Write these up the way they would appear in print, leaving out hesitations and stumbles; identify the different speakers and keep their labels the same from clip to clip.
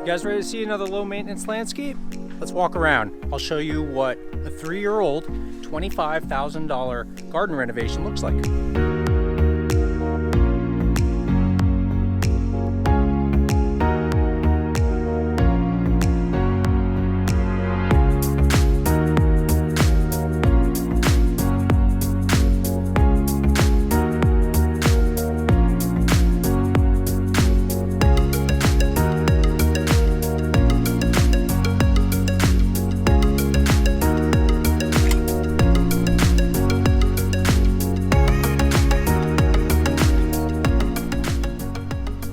Speaker 1: guys ready to see another low maintenance landscape? Let's walk around. I'll show you what a 3-year-old $25,000 garden renovation looks like.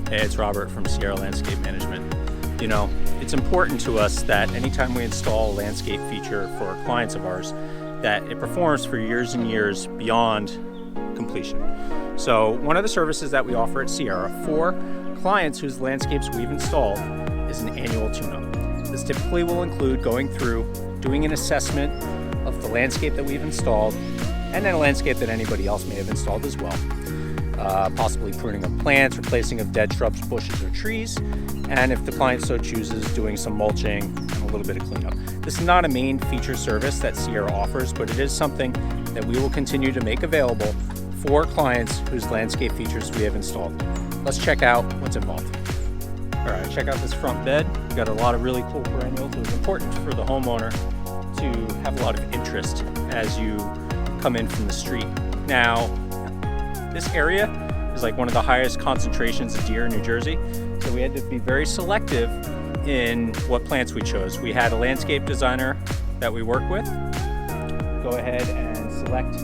Speaker 1: Hey, it's Robert from Sierra Landscape Management. You know, it's important to us that anytime we install a landscape feature for clients of ours, that it performs for years and years beyond completion. So one of the services that we offer at Sierra for clients whose landscapes we've installed is an annual tune-up. This typically will include going through, doing an assessment of the landscape that we've installed, and then a landscape that anybody else may have installed as well. Possibly pruning of plants, replacing of dead shrubs, bushes, or trees, and if the client so chooses, doing some mulching and a little bit of cleanup. This is not a main feature service that Sierra offers, but it is something that we will continue to make available for clients whose landscape features we have installed. Let's check out what's involved. All right, check out this front bed. We've got a lot of really cool perennials. It was important for the homeowner to have a lot of interest as you come in from the street. Now, this area is like one of the highest concentrations of deer in New Jersey, so we had to be very selective in what plants we chose. We had a landscape designer that we work with go ahead and select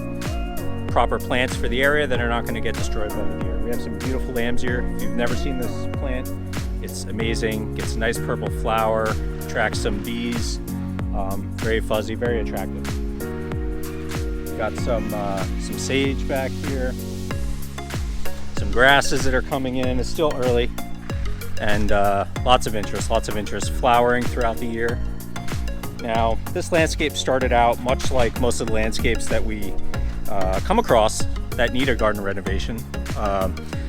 Speaker 1: proper plants for the area that are not going to get destroyed by the deer. We have some beautiful lambs here. If you've never seen this plant, it's amazing. Gets a nice purple flower, attracts some bees, very fuzzy, very attractive. Got some sage back here. Some grasses that are coming in. It's still early, and lots of interest flowering throughout the year. Now, this landscape started out much like most of the landscapes that we come across that need a garden renovation.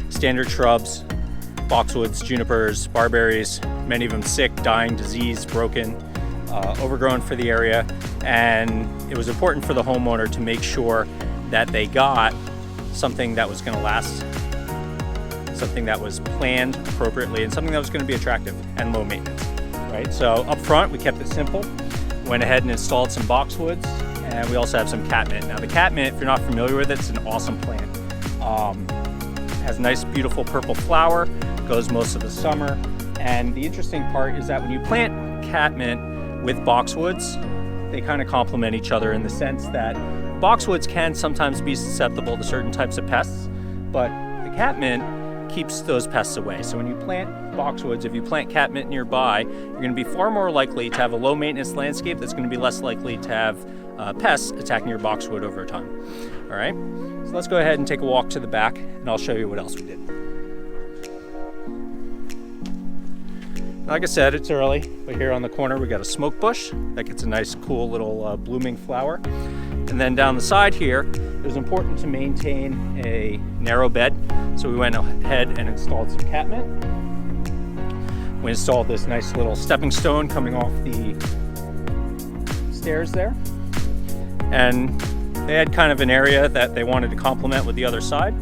Speaker 1: Standard shrubs, boxwoods, junipers, barberries, many of them sick, dying, diseased, broken, overgrown for the area, and it was important for the homeowner to make sure that they got something that was going to last, something that was planned appropriately, and something that was going to be attractive and low maintenance, right? So up front, we kept it simple. Went ahead and installed some boxwoods, and we also have some catmint. Now the catmint, if you're not familiar with it, it's an awesome plant. Has a nice, beautiful purple flower, goes most of the summer. And the interesting part is that when you plant catmint with boxwoods, they kind of complement each other in the sense that boxwoods can sometimes be susceptible to certain types of pests, but the catmint keeps those pests away. So when you plant boxwoods, if you plant catmint nearby, you're going to be far more likely to have a low maintenance landscape that's going to be less likely to have pests attacking your boxwood over time. All right, so let's go ahead and take a walk to the back, and I'll show you what else we did. Like I said, it's early, but here on the corner we got a smoke bush that gets a nice cool little blooming flower. And then down the side here, it was important to maintain a narrow bed, so we went ahead and installed some catmint. We installed this nice little stepping stone coming off the stairs there. And they had kind of an area that they wanted to complement with the other side,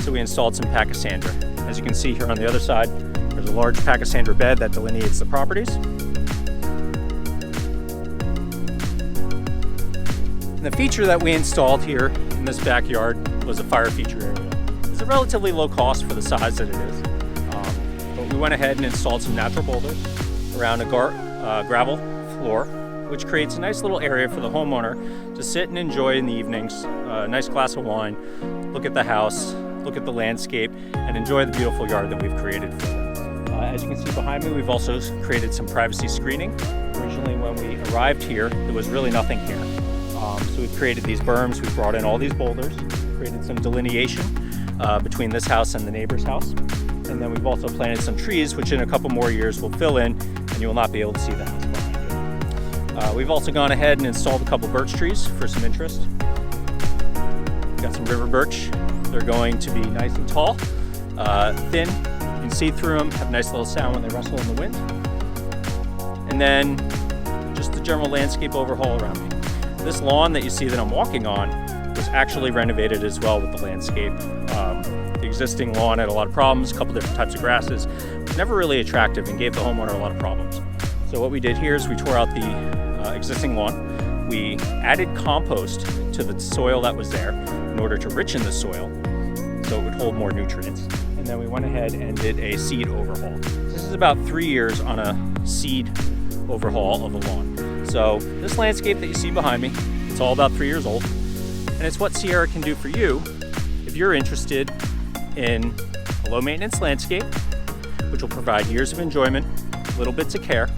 Speaker 1: so we installed some pachysandra. As you can see here on the other side, there's a large pachysandra bed that delineates the properties. And the feature that we installed here in this backyard was a fire feature area. It's a relatively low cost for the size that it is, but we went ahead and installed some natural boulders around a gravel floor, which creates a nice little area for the homeowner to sit and enjoy in the evenings, a nice glass of wine, look at the house, look at the landscape, and enjoy the beautiful yard that we've created for them. As you can see behind me, we've also created some privacy screening. Originally, when we arrived here, there was really nothing here. So we've created these berms, we've brought in all these boulders, created some delineation between this house and the neighbor's house. And then we've also planted some trees, which in a couple more years will fill in, and you will not be able to see the house behind you. We've also gone ahead and installed a couple birch trees for some interest. We've got some river birch. They're going to be nice and tall, thin. You can see through them, have a nice little sound when they rustle in the wind. and then just the general landscape overhaul around me. This lawn that you see that I'm walking on was actually renovated as well with the landscape. The existing lawn had a lot of problems, a couple different types of grasses, never really attractive and gave the homeowner a lot of problems. So what we did here is we tore out the existing lawn. We added compost to the soil that was there in order to richen the soil so it would hold more nutrients. And then we went ahead and did a seed overhaul. This is about 3 years on a seed overhaul of a lawn. So this landscape that you see behind me, it's all about 3 years old. And it's what Sierra can do for you if you're interested in a low maintenance landscape, which will provide years of enjoyment, little bits of care.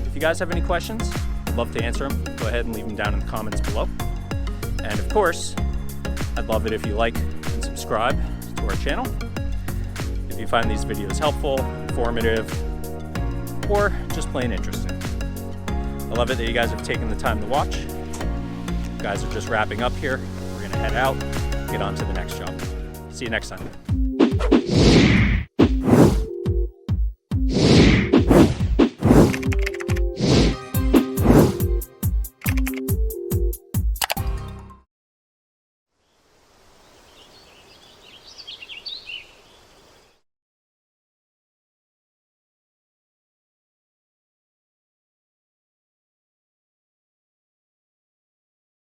Speaker 1: If you guys have any questions, I'd love to answer them. Go ahead and leave them down in the comments below. And of course, I'd love it if you like and subscribe to our channel. If you find these videos helpful, informative, or just plain interesting. I love it that you guys have taken the time to watch. You guys are just wrapping up here. We're gonna head out, get on to the next job. See you next time.